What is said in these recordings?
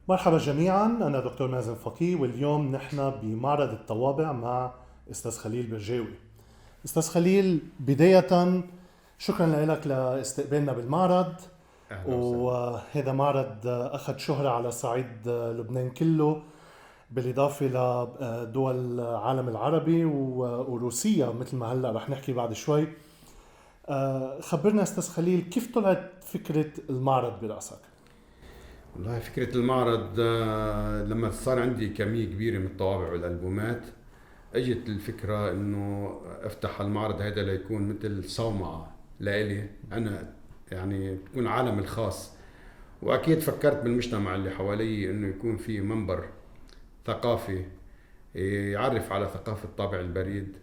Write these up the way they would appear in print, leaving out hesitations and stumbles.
مرحبا جميعا، أنا دكتور مازن فقيه، واليوم نحن بمعرض الطوابع مع أستاذ خليل برجاوي. أستاذ خليل، بداية شكرا لك لاستقبالنا بالمعرض. اهلا وسهلا. وهذا معرض أخذ شهرة على صعيد لبنان كله، بالإضافة لدول العالم العربي وروسيا مثل ما هلأ رح نحكي بعد شوي. خبرنا أستاذ خليل، كيف طلعت فكرة المعرض برأسك؟ والله فكرة المعرض لما صار عندي كمية كبيرة من الطوابع والألبومات، اجت الفكرة انه افتح المعرض هذا ليكون مثل صومعة لإلي انا، يعني تكون عالم الخاص. واكيد فكرت بالمجتمع اللي حوالي انه يكون في منبر ثقافي يعرف على ثقافة طابع البريد،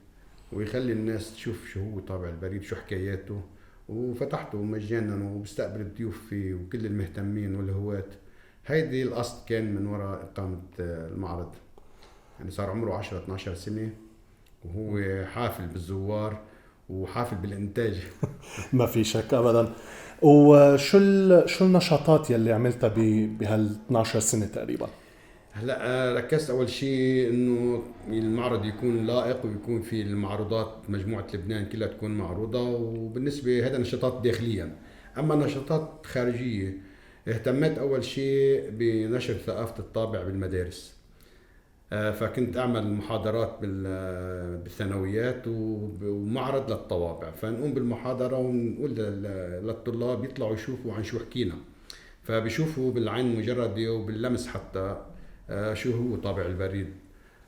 ويخلي الناس تشوف شو هو طابع البريد، شو حكاياته. وفتحته مجانا وبستقبل الضيوف فيه وكل المهتمين والهواة. هيدي القصد كان من وراء إقامة المعرض. يعني صار عمره 10 12 سنة، وهو حافل بالزوار وحافل بالإنتاج. ما في شك ابدا. وشو شو النشاطات يلي عملتها بهال 12 سنه تقريبا؟ هلا ركزت اول شيء انه المعرض يكون لائق ويكون في المعروضات، مجموعه لبنان كلها تكون معروضه. وبالنسبه هذا نشاطات داخليا. اما نشاطات خارجيه، اهتميت اول شيء بنشر ثقافه الطابع بالمدارس. فكنت اعمل محاضرات بالثانويات ومعرض للطوابع، فنقوم بالمحاضره ونقول للطلاب يطلعوا يشوفوا عن شو حكينا. فبيشوفوا بالعين المجردة وباللمس حتى شو هو طابع البريد.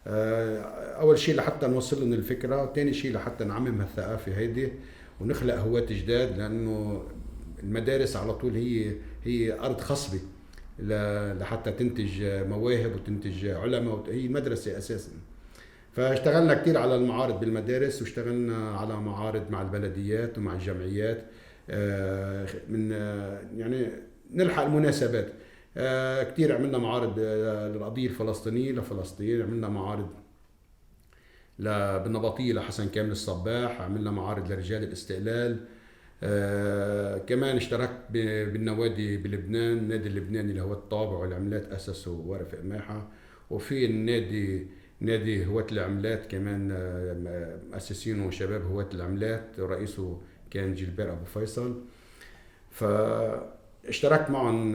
اول شيء لحتى نوصل لهم الفكره، وثاني شيء لحتى نعمم الثقافه هيدي ونخلق هواة جداد، لانه المدارس على طول هي ارض خصبه لحتى تنتج مواهب وتنتج علماء، هي مدرسه اساسا. فاشتغلنا كثير على المعارض بالمدارس، واشتغلنا على معارض مع البلديات ومع الجمعيات. من يعني نلحق المناسبات. كثير عملنا معارض للقضية الفلسطينية لفلسطين، عملنا معارض بالنبطية لحسن كامل الصباح، عملنا معارض لرجال الاستقلال. كمان اشتركت بالنوادي بلبنان، النادي اللبناني اللي هو الطابع والعملات أسسه وارف إماحة. وفي نادي هواة العملات كمان، مؤسسينه شباب هواة العملات، رئيسه كان جيلبير أبو فيصل. فاشتركت معهم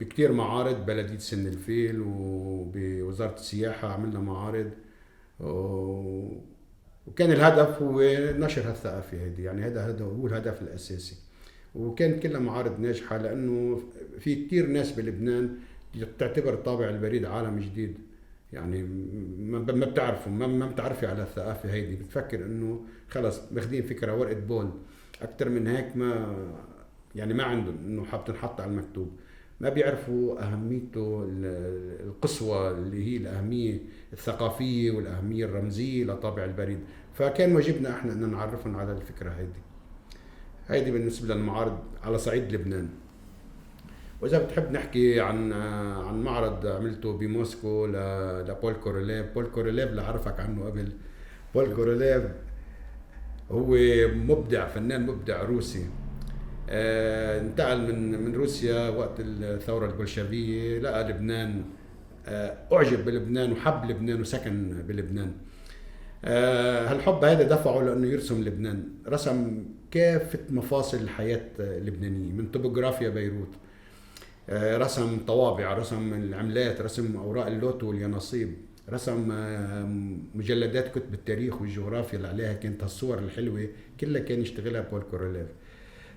بكتير معارض، بلدية سن الفيل وبوزارة السياحة عملنا معارض. و- وكان الهدف هو نشر هالثقافة هذه، يعني هذا هو الهدف الأساسي. وكانت كلها معارض ناجحة، لأنه في كتير ناس بلبنان تعتبر طابع البريد عالم جديد. يعني ما بتعرفوا، ما بتعرفي على الثقافة هيدي، بتفكر انه خلص ماخذين فكرة ورقة بول. اكتر من هيك ما، يعني ما عندهم انه حاب تنحط على المكتوب. ما بيعرفوا اهميته القصوى، اللي هي الاهميه الثقافيه والاهميه الرمزيه لطابع البريد. فكان واجبنا احنا ان نعرفهم على الفكره هيدي بالنسبه للمعارض على صعيد لبنان. واذا بتحب نحكي عن معرض عملته بموسكو لبول كوروليف. بول كوروليف اللي عرفك عنه قبل، بول كوروليف هو مبدع، فنان مبدع روسي. انتقل من روسيا وقت الثورة البولشفية، لقى لبنان، أعجب بلبنان وحب لبنان وسكن بلبنان. هالحب هذا دفعه لأنه يرسم لبنان، رسم كافة مفاصل الحياة اللبنانية من طبوغرافيا بيروت. رسم طوابع، رسم العملات، رسم أوراق اللوتو واليانصيب، رسم مجلدات كتب التاريخ والجغرافيا اللي عليها كانت هالصور الحلوة، كلها كان يشتغلها بول كوروليف.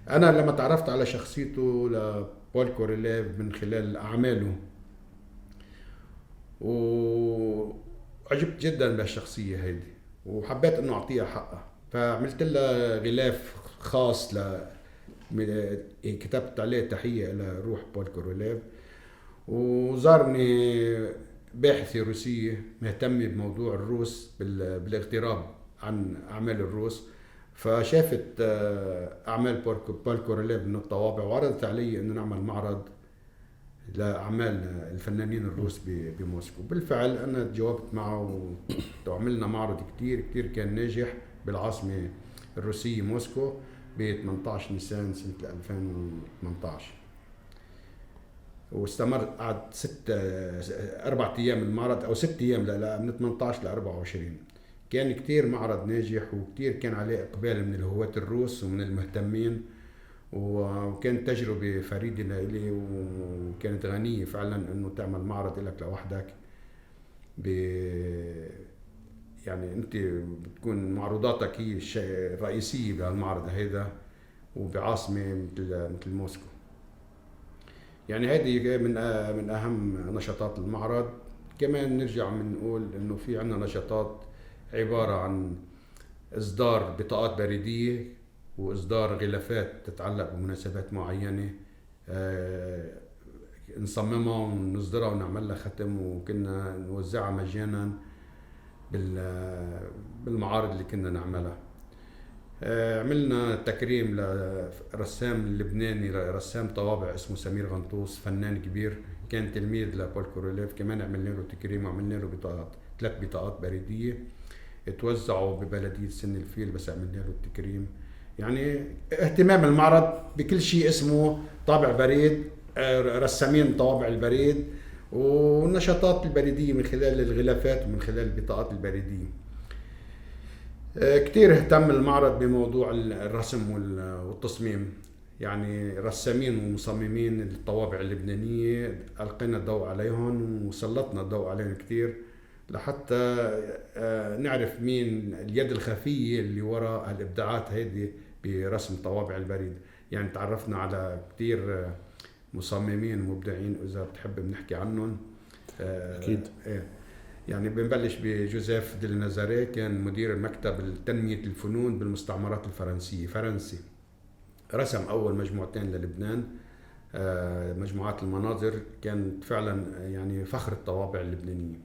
انا لما تعرفت على شخصيته لبول كوريليف من خلال اعماله، وعجبت جدا بهالشخصيه هيدي، وحبيت انه اعطيها حقها. فعملت لها غلاف خاص كتبت عليه تحيه لروح بول كوروليف. وزارني باحثة روسية مهتمة بموضوع الروس بالاغتراب عن أعمال الروس. فشافت أعمال بول كوروليف من الطوابع، وعرضت علي إنه نعمل معرض لأعمال الفنانين الروس بموسكو. بالفعل أنا تجاوبت معه وعملنا معرض كتير كتير كان ناجح بالعاصمة الروسية موسكو ب 18 نيسان سنة 2018. واستمر قعد 4 أيام المعرض أو 6 أيام، لا من 18 ل 24. كان كتير معرض ناجح، وكتير كان عليه إقبال من الهواة الروس ومن المهتمين، وكانت تجربة فريدة لإلي، وكانت غنية فعلا إنه تعمل معرض لك لوحدك. يعني أنت بتكون معروضاتك هي الشيء الرئيسية بهالمعرض هيدا، وبعاصمة مثل موسكو. يعني هذه من أهم نشاطات المعرض. كمان نرجع بنقول إنه في عنا نشاطات عبارة عن إصدار بطاقات بريدية، وإصدار غلافات تتعلق بمناسبات معينة، نصممها ونصدرها ونعمل لها ختم، وكنا نوزعها مجانا بالمعارض اللي كنا نعملها. عملنا تكريم لرسام لبناني، رسام طوابع اسمه سمير غنطوس، فنان كبير كان تلميذ لبول كوروليف. كمان عملنا له تكريم، وعملنا له 3 بطاقات بريدية توزعوا ببلدية سن الفيل، بس عملنا له التكريم. يعني اهتمام المعرض بكل شيء اسمه طابع بريد، رسامين طوابع البريد، والنشاطات البريدية من خلال الغلافات ومن خلال البطاقات البريدية. كتير اهتم المعرض بموضوع الرسم والتصميم، يعني رسامين ومصممين الطوابع اللبنانية ألقينا الضوء عليهم وسلطنا الضوء عليهم كتير، لحتى نعرف مين اليد الخفية اللي وراء الإبداعات هذه برسم طوابع البريد. يعني تعرفنا على كتير مصممين مبدعين، إذا بتحب بنحكي عنهم. أكيد. يعني بنبلش بجوزيف ديل نازاري، كان مدير المكتب تنمية الفنون بالمستعمرات الفرنسية، فرنسي. رسم أول مجموعتين للبنان، مجموعات المناظر، كانت فعلا يعني فخر الطوابع اللبنانية.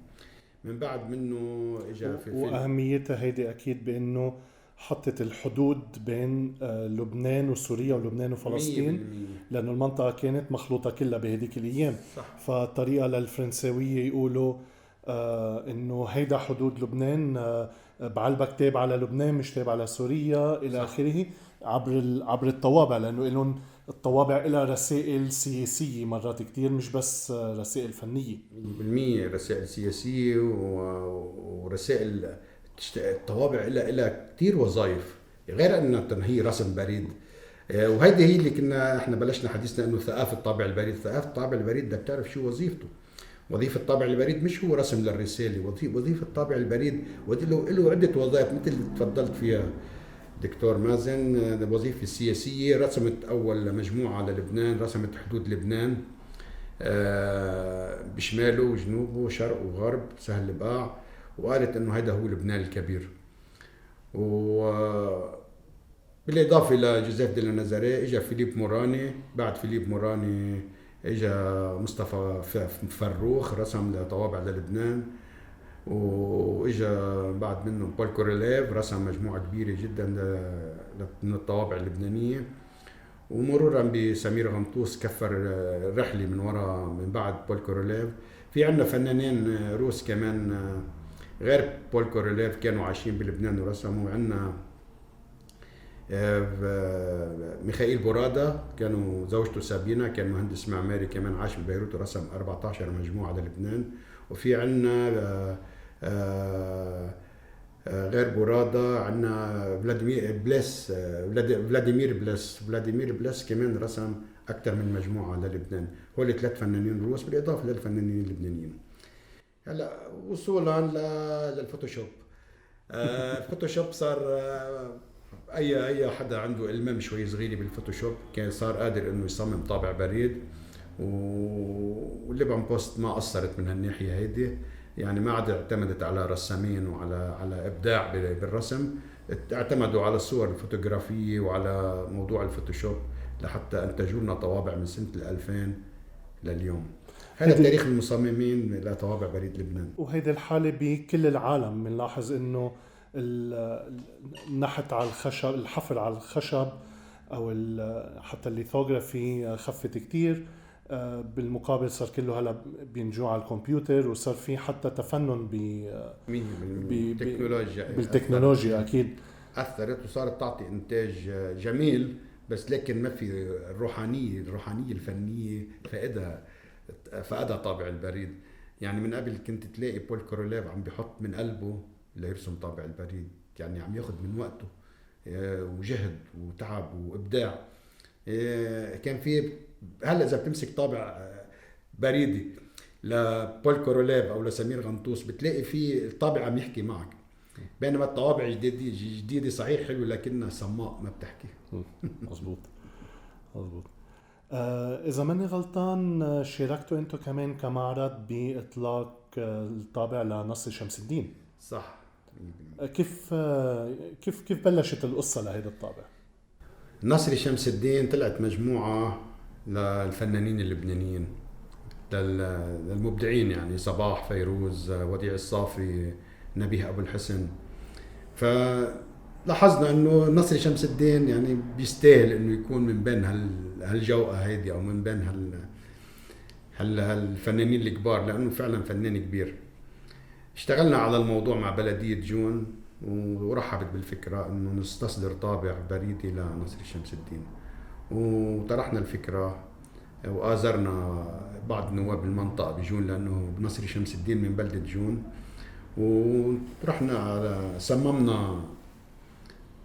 من بعد منه اجى في واهميتها هيدي اكيد بانه حطت الحدود بين لبنان وسوريا ولبنان وفلسطين، لانه المنطقه كانت مخلوطه كلها بهديك الايام. صح. فطريقه للفرنساويه يقولوا انه هيدا حدود لبنان، بعلبك تابعه للبنان مش تابعه لسوريا الى اخره، عبر الطوابع، لانه لهم الطوابع لها رسائل سياسية مرات كتير، مش بس رسائل فنية. بالمية رسائل سياسية ورسائل. الطوابع لها كتير وظائف غير أنها هي رسم بريد. وهيدي هي اللي كنا احنا بلشنا حديثنا انه ثقافة طابع البريد. ثقافة طابع البريد ده بتعرف شو وظيفته؟ وظيفة طابع البريد مش هو رسم للرسالة، وظيفة طابع البريد له عدة وظائف مثل اللي تفضلت فيها دكتور مازن. الوظيفة السياسية، رسمت أول مجموعة للبنان، رسمت حدود لبنان بشماله وجنوبه، شرق وغرب، سهل البقاع، وقالت إنه هذا هو لبنان الكبير. بالإضافة لجوزيف ديل نازاري إجا فيليب موراني. بعد فيليب موراني إجا مصطفى فروخ، رسم لطوابع للبنان. واجا بعد منه بول كوروليف، رسم مجموعة كبيرة جدا من الطوابع اللبنانية. ومرورا بسمير غنطوس كفر الرحلة من وراء من بعد بول كوروليف. في عندنا فنانين روس كمان غير بول كوروليف كانوا عايشين بلبنان ورسموا. عندنا ميخائيل بورادة، كانوا زوجته سابينا كان مهندس معماري كمان عاش ببيروت ورسم 14 مجموعة للبنان. وفي عندنا غير بورادة عندنا فلاديمير بلاس كمان رسم أكثر من مجموعة للبنان. هول 3 فنانين روس بالإضافة للفنانين اللبنانيين. هلا وصولا للفوتوشوب. الفوتوشوب صار اي حدا عنده المام شوي صغيره بالفوتوشوب كان صار قادر انه يصمم طابع بريد. والليبان بوست ما قصرت من هالناحيه هيدي، يعني ما عاد اعتمدت على رسامين وعلى ابداع بالرسم، اعتمدوا على الصور الفوتوغرافيه وعلى موضوع الفوتوشوب لحتى انتجوا لنا طوابع من سنه 2000 لليوم. هذا تاريخ المصممين لطوابع بريد لبنان. وهيدي الحاله بكل العالم. بنلاحظ انه النحت على الخشب، الحفر على الخشب او حتى الليثوغرافي خفت كتير. بالمقابل صار كله هلا بينجوا على الكمبيوتر، وصار في حتى تفنن بالتكنولوجيا اكيد اثرت وصارت تعطي انتاج جميل، بس لكن ما في الروحانيه الفنيه فائدها فقدها طابع البريد. يعني من قبل كنت تلاقي بول كوروليف عم بيحط من قلبه ليرسم طابع البريد، يعني عم ياخد من وقته وجهد وتعب وابداع. كان في، هلا اذا بتمسك طابع بريدي لبول كوروليف او لسمير غنطوس بتلاقي في الطابع عم يحكي معك، بينما الطوابع الجديده صحيح حلوه لكنها صماء ما بتحكي. مظبوط مظبوط. إذا ماني غلطان شاركتوا أنتوا كمان كمعرض بإطلاق الطابع لنصر شمس الدين. صح. كيف بلشت القصة لهذا الطابع؟ نصر شمس الدين طلعت مجموعة للفنانين اللبنانيين، للمبدعين، يعني صباح، فيروز، وديع الصافي، نبيه أبو الحسن. فلاحظنا انه نصر شمس الدين يعني بيستاهل انه يكون من بين هالجوقة هيدي او من بين هالفنانين الكبار، لانه فعلا فنان كبير. اشتغلنا على الموضوع مع بلدية جون ورحبت بالفكرة انه نستصدر طابع بريدي لنصر شمس الدين، وطرحنا الفكرة وآزرنا بعض نواب المنطقة بجون لأنه نصر شمس الدين من بلدة جون، ورحنا على صممنا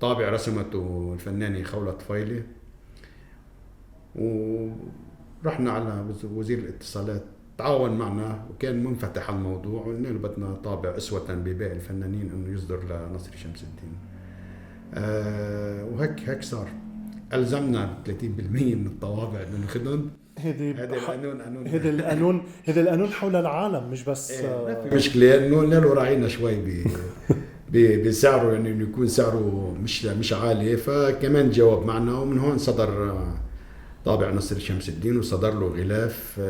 طابع رسمته الفنانة خولة طفيلي، ورحنا على وزير الاتصالات تعاون معنا وكان منفتح على الموضوع، وقلنا له بدنا طابع أسوة بباقي الفنانين انه يصدر لنصر شمس الدين. وهيك صار. ألزمنا 30% من الطوابع بدنا ناخذهم. هذا القانون حول العالم مش بس ما في مشكلة انه له راعينا شوي بسعره، يعني انه يكون سعره مش عالي، فكمان جاوب معنا. ومن هون صدر طابع نصر شمس الدين وصدر له غلاف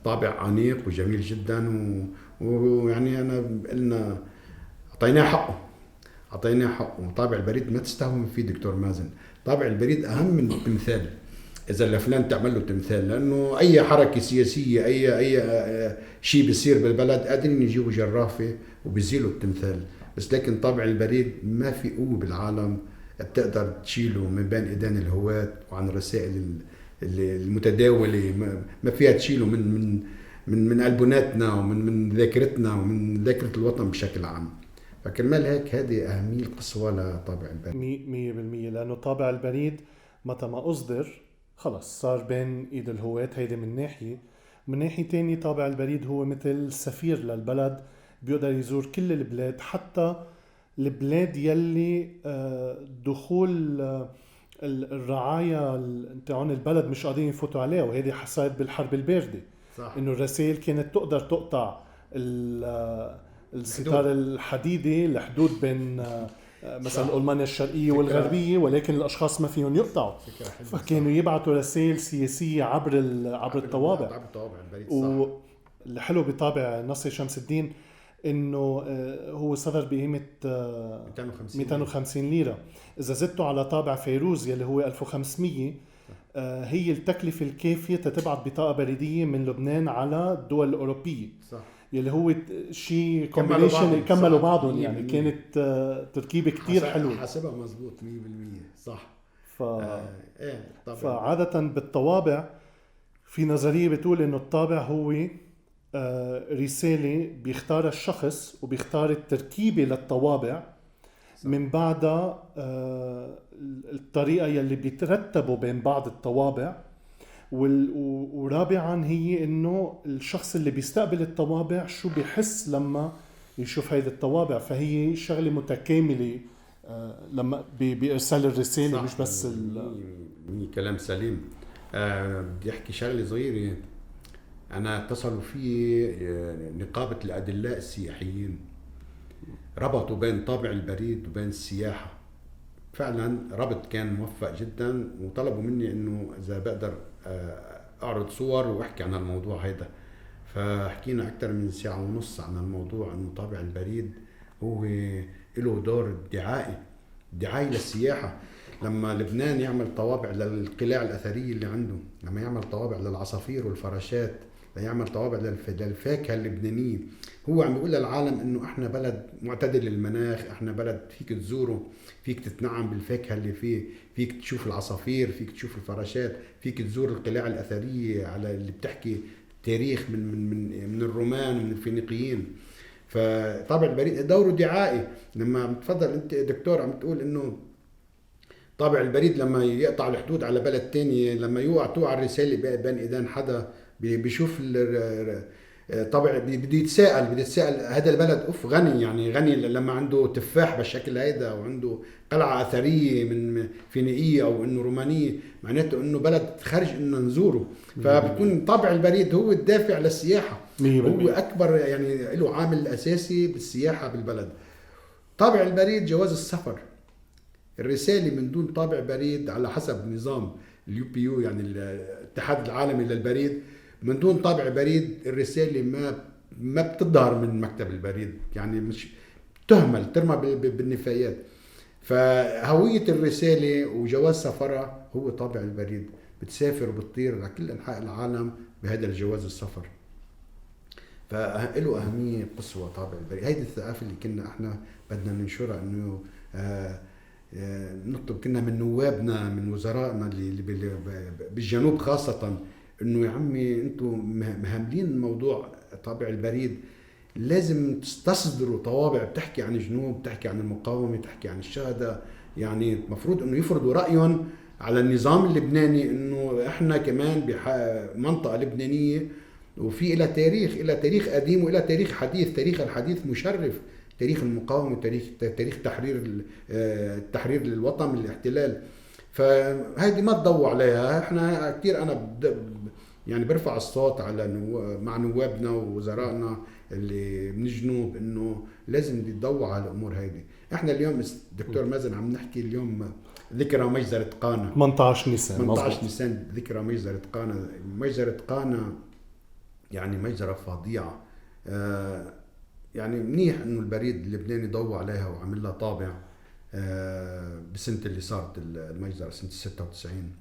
طابع أنيق وجميل جدا، ويعني أنا قلنا أعطيناه حقه. طابع البريد ما تستهون فيه دكتور مازن، طابع البريد أهم من التمثال. إذا لفلان تعمل له تمثال، لأنه أي حركة سياسية أي شيء بيصير بالبلد قادرين يجيبوا جرافة وبيزيلوا التمثال، بس لكن طابع البريد ما في قوة بالعالم بتقدر تشيله من بين إيدين الهواة وعن الرسائل المتداولة، ما فيها تشيله من ألبوناتنا ومن ذاكرتنا ومن ذاكرة الوطن بشكل عام. فكرمال هيك هذه أهمية قصوى لطابع البريد 100%، لأنه طابع البريد متى ما أصدر خلص صار بين إيد الهواة. هيدا من ناحية. من ناحية تاني طابع البريد هو مثل سفير للبلد، بيقدر يزور كل البلاد، حتى البلاد يلي دخول الرعايا تاعون البلد مش قادرين يفوتوا عليها، وهذه حصلت بالحرب الباردة. صح. انه الرسائل كانت تقدر تقطع الستار الحديدي، الحدود بين مثلا ألمانيا الشرقية والغربية، ولكن الأشخاص ما فيهم يقطعوا، فكانوا يبعثوا رسائل سياسية عبر الطوابع. واللي حلو بطابع نصر شمس الدين انه هو صدر بقيمة 250 ليرة. اذا زدته على طابع فيروز يلي هو 1500، هي التكلفة الكافية تتبعت بطاقة بريدية من لبنان على الدول الأوروبية. صح. يلي هو شيء كومبينيشن كملوا بعضهم، يعني كانت تركيبة كتير حلوة. حسبها مزبوط 100%. صح. فعادة بالطوابع في نظرية بتقول انه الطابع هو رسالة بيختار الشخص وبيختار التركيبة للطوابع. صح. من بعدها الطريقة يلي بيترتبوا بين بعض الطوابع، ورابعا هي انه الشخص اللي بيستقبل الطوابع شو بيحس لما يشوف هيدي الطوابع. فهي شغلة متكاملة لما بإرسال الرسالة. مش بس كلام سليم. بدي احكي شغلة صغيرة. أنا اتصلوا في نقابة الأدلاء السياحيين، ربطوا بين طابع البريد وبين السياحة، فعلا ربط كان موفق جدا، وطلبوا مني إنه إذا بقدر أعرض صور وأحكي عن الموضوع هيدا. فحكينا أكثر من ساعة ونص عن الموضوع، إنه طابع البريد هو له دور دعائي للسياحة. لما لبنان يعمل طوابع للقلاع الأثرية اللي عنده، لما يعمل طوابع للعصافير والفراشات، يعمل طوابع للفاكهة اللبنانية، هو عم بيقول للعالم انه احنا بلد معتدل المناخ، احنا بلد فيك تزوره، فيك تتنعم بالفاكهة اللي فيه، فيك تشوف العصافير، فيك تشوف الفراشات، فيك تزور القلاع الأثرية على اللي بتحكي تاريخ من الرومان ومن الفينيقيين. فطابع البريد دوره دعائي. لما عم تفضل انت دكتور عم تقول انه طابع البريد لما يقطع الحدود على بلد تاني، لما توقع الرسالة بين ايدين حدا بيشوف طبعا بده يتساءل هذا البلد غني، يعني غني لما عنده تفاح بالشكل هيدا وعنده قلعة أثرية من فينيقية أو إنه رومانية، معناته إنه بلد خارج إنه نزوره. فبكون طابع البريد هو الدافع للسياحة، هو أكبر يعني له عامل أساسي بالسياحة بالبلد. طابع البريد جواز السفر. الرسالة من دون طابع بريد على حسب نظام الUPU يعني الاتحاد العالمي للبريد، من دون طابع بريد الرسالة ما بتظهر من مكتب البريد، يعني مش تهمل ترمى بالنفايات. فهوية الرسالة وجواز سفرها هو طابع البريد، بتسافر وبتطير لكل أنحاء العالم بهذا الجواز السفر. فله أهمية قصوى طابع البريد. هيدي الثقافة اللي كنا احنا بدنا ننشرها، انه نطلب كنا من نوابنا من وزرائنا اللي بالجنوب خاصة، انه يا عمي انتم مهملين موضوع طابع البريد، لازم تصدروا طوابع بتحكي عن الجنوب، بتحكي عن المقاومة، بتحكي عن الشهداء. يعني المفروض انه يفرضوا رأيهم على النظام اللبناني انه احنا كمان بمنطقة لبنانية وفي إلى تاريخ قديم وإلى تاريخ حديث. تاريخ الحديث مشرف، تاريخ المقاومة، تاريخ تحرير للوطن من الاحتلال. فهذه ما تضوى عليها. احنا كثير انا يعني برفع الصوت على مع نوابنا ووزرائنا اللي من الجنوب انه لازم يتضوى على الامور هذه. احنا اليوم دكتور مازن عم نحكي اليوم ذكرى مجزرة قانا 18 نيسان ذكرى مجزرة قانا. مجزرة قانا يعني مجزرة فظيعة. يعني منيح انه البريد اللبناني ضوى عليها وعمل لها طابع بسنة اللي صارت المجزرة سنة 96.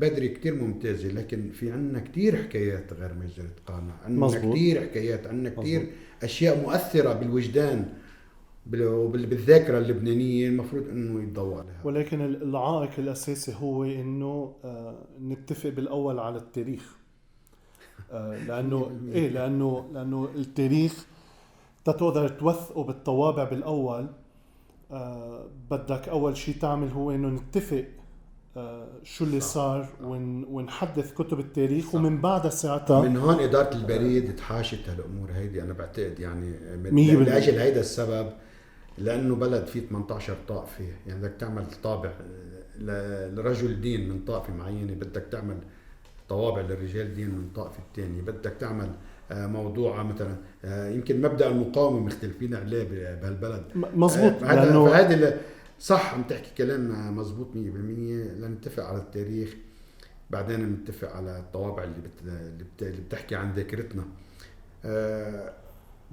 بدري كتير ممتازة، لكن في عنا كتير حكايات غير مجزرة قانا. عنا كتير حكايات، عنا كتير أشياء مؤثرة بالوجدان وبالذاكرة اللبنانية المفروض انه يتضوى عليها. ولكن العائق الأساسي هو انه نتفق بالأول على التاريخ. لأنه التاريخ تقدر توثقه بالطوابع بالأول. بدك أول شيء تعمل هو إنه نتفق شو اللي صار ونحدث كتب التاريخ. صح. ومن بعد ساعتها من هون إدارة البريد تحاشت هالأمور هيدي. أنا بعتقد يعني لأجل هيدا السبب، لأنه بلد فيه 18 طائفة، يعني بدك تعمل طابع لرجل دين من طائفة معينة، بدك تعمل طوابع للرجال دين من طائفة الثانية، بدك تعمل موضوع مثلا يمكن مبدأ المقاومة مختلفين عليه بهالبلد. مزبوط. فهذا صح، عم تحكي كلام مزبوط 100%. لنتفق على التاريخ، بعدين نتفق على الطوابع اللي بتحكي عن ذاكرتنا.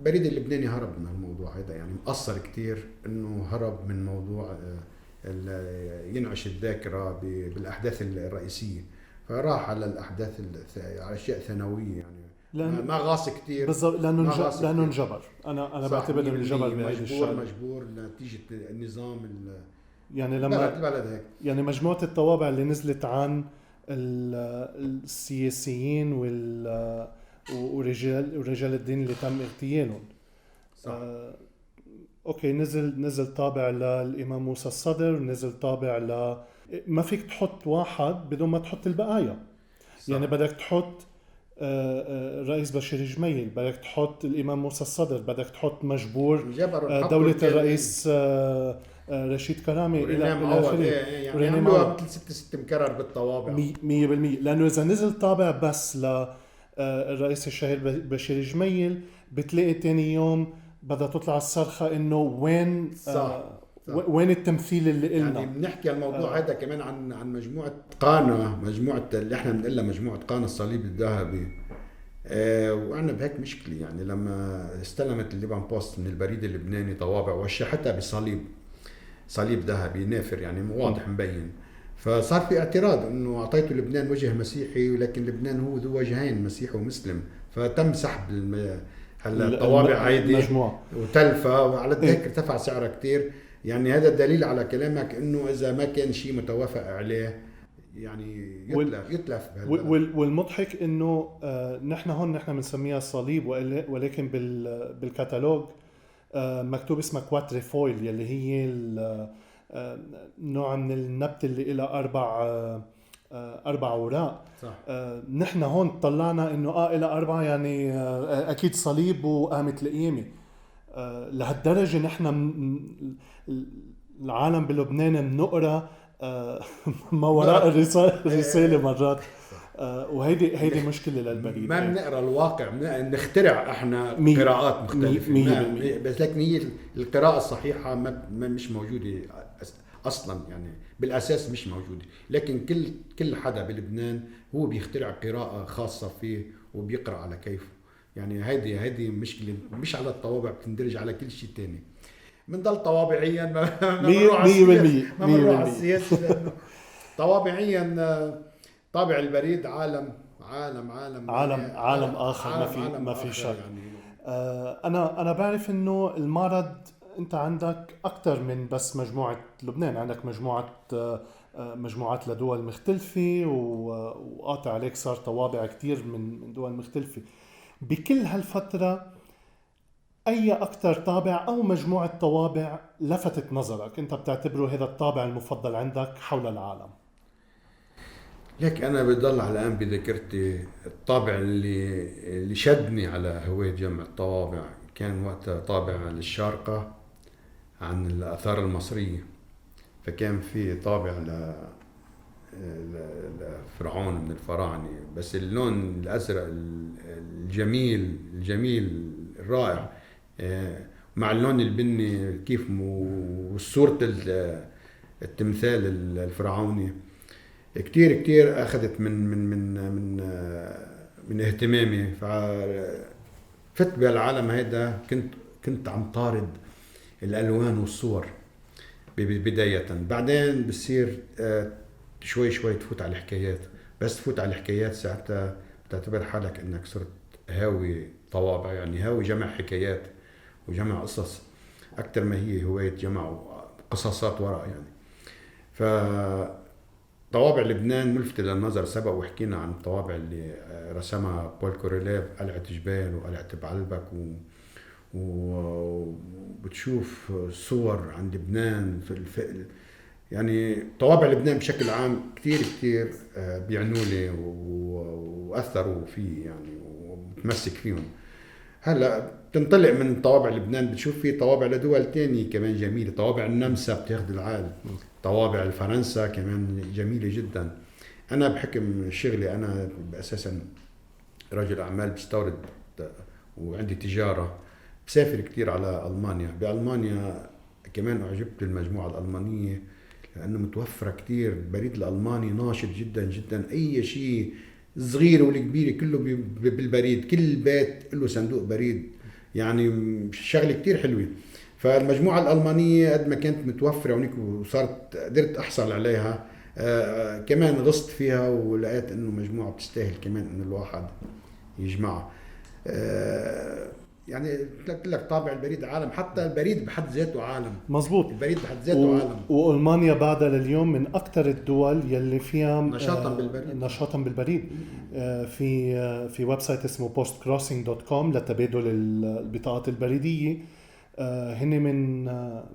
بريد اللبناني هرب من الموضوع هذا، يعني مقصر كتير انه هرب من موضوع ينعش الذاكرة بالأحداث الرئيسية، فراح على الأحداث على أشياء ثانوية، يعني ما غاص كتير بالضبط. لأنه انجبر. أنا بعتبر إنه انجبر مجبور نتيجة النظام يعني لما البلد هيك. يعني مجموعة الطوابع اللي نزلت عن السياسيين ورجال الدين اللي تم اغتيالهم. اوكي، نزل طابع للإمام موسى الصدر، نزل طابع ما فيك تحط واحد بدون ما تحط البقايا. صح. يعني بدك تحط رئيس بشير جميل، بدك تحط الإمام موسى الصدر، بدك تحط مجبور دولة الرئيس رشيد كرامي إلى آخره. يعني عملوها 3-6 مكرر بالطوابع 100%. لأنه إذا نزل طابع بس للرئيس الشهير بشير جميل، بتلاقي تاني يوم بدها تطلع الصرخة إنه وين وين التمثيل اللي قلنا. يعني بنحكي الموضوع هذا كمان عن مجموعة قانا، مجموعة اللي احنا بنقلها مجموعة قانا الصليب الذهبي. وعنا بهيك مشكلة، يعني لما استلمت الليبان بوست من البريد اللبناني طوابع وشحتها صليب ذهبي نافر، يعني واضح مبين، فصار في اعتراض انه اعطيته لبنان وجه مسيحي، ولكن لبنان هو ذو وجهين، مسيحي ومسلم. فتم سحب الطوابع هيدي وتلفة، وعلى ذلك ارتفع سعرها كتير. يعني هذا دليل على كلامك انه اذا ما كان شيء متوافق عليه يعني وال- يتلف بهالبلد. والمضحك انه نحن هون نحن بنسميها صليب، ولكن بالكتالوج مكتوب اسمها كواتريفويل، يلي هي آه، نوع من النبت اللي لها اربع اوراق. صح. نحن هون طلعنا انه لها اربعه، يعني اكيد صليب وقامت القيامه. لهالدرجه نحن العالم بلبنان بنقرا ما وراء الرساله مرات. صح. وهيدي مشكله للبريد. ما بنقرا الواقع، نخترع احنا مية- قراءات مختلفه. مية ما بالمية. بس لكن هي القراءه الصحيحه ما مش موجوده اصلا، يعني بالاساس مش موجوده. لكن كل حدا بلبنان هو بيخترع قراءه خاصه فيه وبيقرا على كيفه. يعني هيدي مشكله مش على الطوابع، بتندرج على كل شيء تاني. بنضل طوابعيا ما بنروح على مية السياسه، بالمية. ما مية بنروح على بالمية. السياسه لانه طوابعيا طابع البريد عالم عالم آخر، ما في شك. يعني. أنا بعرف إنه المعرض أنت عندك أكتر من بس مجموعة لبنان، عندك مجموعات لدول مختلفة، وقاطع عليك صار طوابع كتير من دول مختلفة. بكل هالفترة أي أكتر طابع أو مجموعة طوابع لفتت نظرك أنت بتعتبره هذا الطابع المفضل عندك حول العالم؟ لك انا بضل على الان بذاكرتي الطابع اللي شدني على هواية جمع الطوابع، كان وقتها طابع للشارقة عن الآثار المصرية. فكان في طابع لفرعون من الفراعنة، بس اللون الأزرق الجميل الرائع، مع اللون البني كيف وصورة التمثال الفرعوني. كتير أخذت من اهتمامي. فت بالعالم هيدا، كنت عم طارد الألوان والصور بداية. بعدين بصير شوي تفوت على الحكايات. بس تفوت على الحكايات ساعتها بتعتبر حالك انك صرت هاوي طوابع، يعني هاوي جمع حكايات وجمع قصص اكثر ما هي هواية جمع قصصات وراء يعني. ف طوابع لبنان ملفتة للنظر. سبق وحكينا عن الطوابع اللي رسمها بول كوريليف، قلعة جبال وقلعة بعلبك، وبتشوف صور عن لبنان يعني طوابع لبنان بشكل عام كتير بيعنوا لي واثروا فيه يعني، ومتمسك فيهم. هلا بتنطلق من طوابع لبنان بتشوف في طوابع لدول تانية كمان جميلة. طوابع النمسا بتاخد العالم، طوابع الفرنسا كمان جميلة جدا. انا بحكم شغلي انا اساسا رجل اعمال بستورد وعندي تجارة، بسافر كتير على ألمانيا. بألمانيا كمان أعجبت بالمجموعة الألمانية لأنه متوفرة كتير. البريد الألماني ناشط جدا. أي شيء صغير والكبير كله بالبريد، كل بيت له صندوق بريد، يعني شغلة كتير حلوة. فالمجموعة الألمانية قد ما كانت متوفرة هناك وصارت قدرت أحصل عليها، كمان غصت فيها ولقيت إنه مجموعة بتستاهل كمان إنه الواحد يجمعها. يعني قلت لك طابع البريد عالم، حتى البريد بحد ذاته عالم. مزبوط. البريد بحد ذاته عالم. وألمانيا بعدها لليوم من أكثر الدول يلي فيها نشاطا بالبريد. في ويب سايت اسمه postcrossing.com لتبادل البطاقات البريدية. هن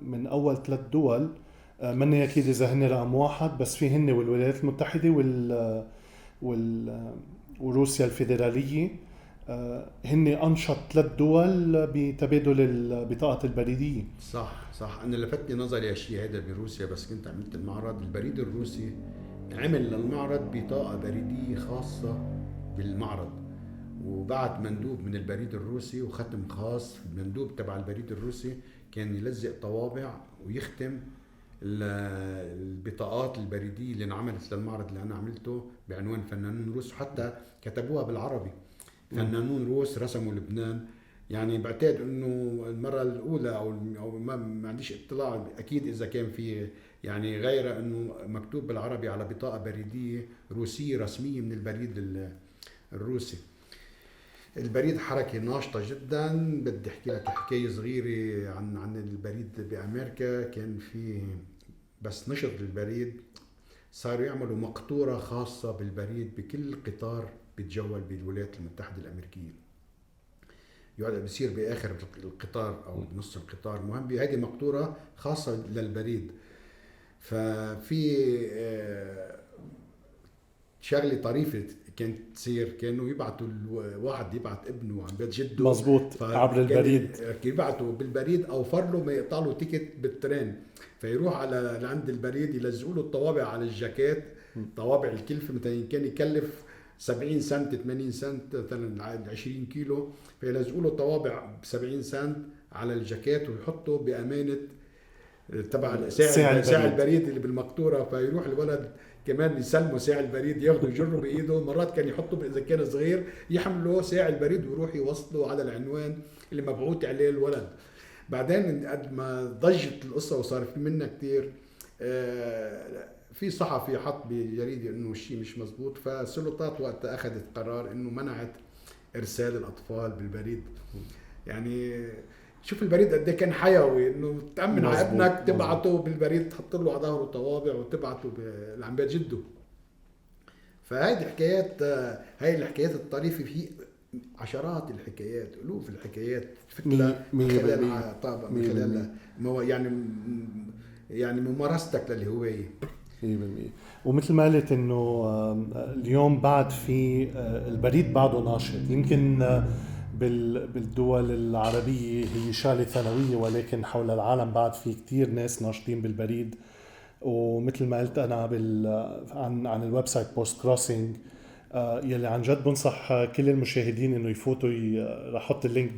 من أول 3 دول، مني أكيد إذا هن رقم 1، بس في هن والولايات المتحدة وروسيا الفيدرالية. هن أنشط 3 دول بتبادل البطاقات البريدية. صح. أنا لفتني نظري هالشيء هذا بروسيا، بس كنت عملت المعرض. البريد الروسي عمل للمعرض بطاقة بريدية خاصة بالمعرض، وبعت مندوب من البريد الروسي وختم خاص. المندوب تبع البريد الروسي كان يلزق طوابع ويختم البطاقات البريدية اللي انعملت للمعرض اللي أنا عملته بعنوان فنانون روس، حتى كتبوها بالعربي فنانون روس رسموا لبنان. يعني بعتقد انه المره الاولى او ما عنديش اطلاع اكيد اذا كان في يعني غير انه مكتوب بالعربي على بطاقه بريديه روسيه رسميه من البريد الروسي. البريد حركه ناشطه جدا. بدي احكي لك حكايه صغيره عن البريد بامريكا. كان في بس نشط البريد صاروا يعملوا مقطورة خاصة بالبريد بكل قطار بيتجول بالولايات المتحدة الأمريكية، يقعد بيصير بآخر القطار أو بنص القطار، المهم هذه مقطورة خاصة للبريد. ففي شغله طريفه كانت تصير، كانوا يبعتوا الواحد يبعت ابنه عن بيت جده مزبوط عبر البريد، يبعتوا بالبريد او فرله ما يقطع له تيكت بالترين، فيروح على لعند البريد يلزقوا له الطوابع على الجاكيت، طوابع الكلفه مثلا كان يكلف 70 سنت 80 سنت مثلا 20 كيلو، فيلزقوا له طوابع ب 70 سنت على الجاكيت ويحطوا بامانه تبع ساعة البريد اللي بالمقطوره، فيروح الولد كمان يسلموا ساعة البريد، ياخذوا يجروا بايده، مرات كان يحطوا اذا كان صغير يحملوا ساعة البريد ويروح يوصلوا على العنوان اللي مبعوث عليه الولد. بعدين قد ما ضجت القصه وصار في منها كثير، في صحفي حط بجريده انه الشيء مش مزبوط، فالسلطات وقتها اخذت قرار انه منعت ارسال الاطفال بالبريد. يعني شوف البريد قد ايه كان حيوي، انه تامن على ابنك تبعته بالبريد، تحط له على ظهره طوابع وتبعته لعند بيت جده. فهذه الحكايات، هاي الحكايات الطريفه، في عشرات الحكايات، الوف الحكايات فكرة من خلال طابع، من خلال يعني ممارستك للهوايه. 100%. ومثل ما قلت انه اليوم بعد في البريد بعده ناشط، يمكن بالدول العربية هي شغلة ثانوية، ولكن حول العالم بعد في كتير ناس ناشطين بالبريد. ومثل ما قلت أنا عن الويب سايت بوست كروسنج، يلي عن جد بنصح كل المشاهدين إنه يفوتوا، رح أحط اللينك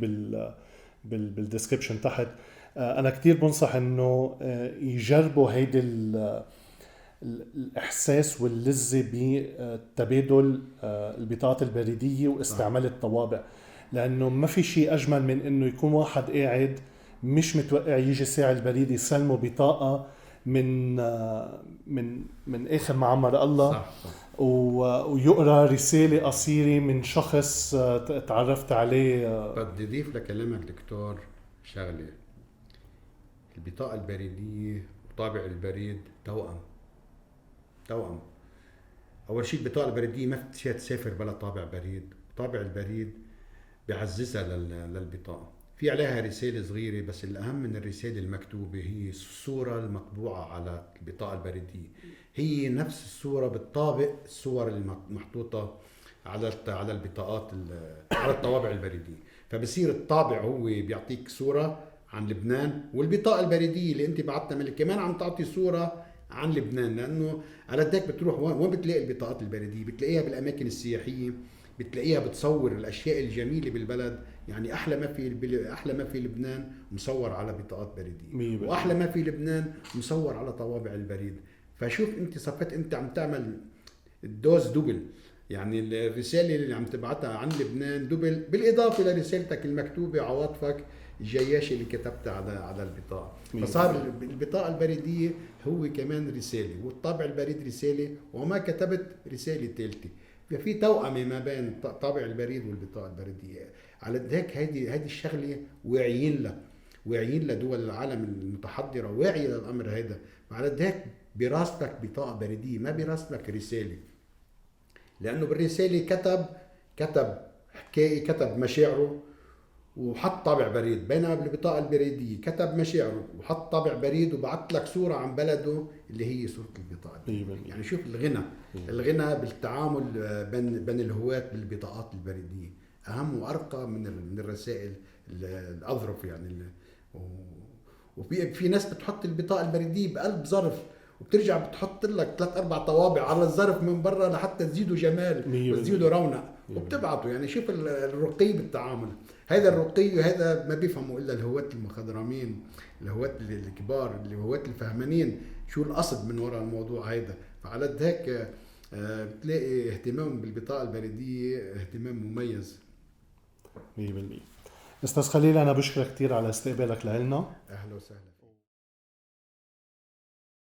بالديسكريبشن تحت. أنا كتير بنصح إنه يجربوا هيدي الإحساس واللذة بتبادل البطاقات البريدية واستعمال الطوابع، لأنه ما في شيء أجمل من إنه يكون واحد قاعد مش متوقع يجي ساعة البريد يسلمه بطاقة من آخر ما عمر الله. صح. ويقرأ رسالة قصيرة من شخص تعرفت عليه. بدي أضيف لكلامك دكتور شغلة، البطاقة البريدية وطابع البريد توأم. أول شيء البطاقة البريدية ما فيها تسافر بلا طابع بريد، طابع البريد بيعززها للبطاقة. في عليها رسالة صغيرة، بس الأهم من الرسالة المكتوبة هي الصورة المطبوعة على البطاقة البريدية، هي نفس الصورة بالطابق الصور المحطوطة على البطاقات على الطوابع البريدية. فبصير الطابع هو بيعطيك صورة عن لبنان، والبطاقة البريدية اللي انت بعتها من كمان عم تعطي صورة عن لبنان. لأنه على ذاك بتروح وين بتلاقي البطاقات البريدية؟ بتلاقيها بالأماكن السياحية، بتلاقيها بتصور الاشياء الجميله بالبلد. يعني احلى ما في لبنان مصور على بطاقات بريديه، واحلى ما في لبنان مصور على طوابع البريد. فشوف انت صفت انت عم تعمل الدوز دبل، يعني الرساله اللي عم تبعتها عن لبنان دبل، بالاضافه لرسالتك المكتوبه عواطفك الجياشه اللي كتبتها على البطاقه. فصار البطاقه البريديه هو كمان رساله، والطابع البريد رساله، وما كتبت رساله ثالثه. في توأمة ما بين طابع البريد والبطاقة البريدية. على ذاك هذه الشغلة واعيين لدول العالم المتحضرة، واعية للأمر هذا. وعلى ذاك براستك بطاقة بريدية، ما براستك رسالة، لأنه بالرسالة كتب حكاية، كتب مشاعره وحط طابع بريد، بينما بالبطاقة البريدية كتب مشاعره وحط طابع بريد وبعت لك صورة عن بلده اللي هي صورة البطاقة. يعني شوف الغنى بالتعامل بين الهواة بالبطاقات البريدية أهم وأرقى من الرسائل الأظرف. يعني وفي ناس بتحط البطاقة البريدية بقلب ظرف، وبترجع بتحط لك 3-4 طوابع على الظرف من برا لحتى تزيدوا جمال وتزيدوا رونق وبتبعته. يعني شوف الرقي بالتعامل، هذا الرقي وهذا ما بيفهموا الا الهواة المخضرمين، الهواة الكبار، الهواة الفهمانين شو القصد من وراء الموضوع هذا. فعلى ذاك بتلاقي اهتمام بالبطاقة البريدية اهتمام مميز. 100%. أستاذ خليل، أنا بشكرك كتير على استقبالك لنا. أهلا وسهلا.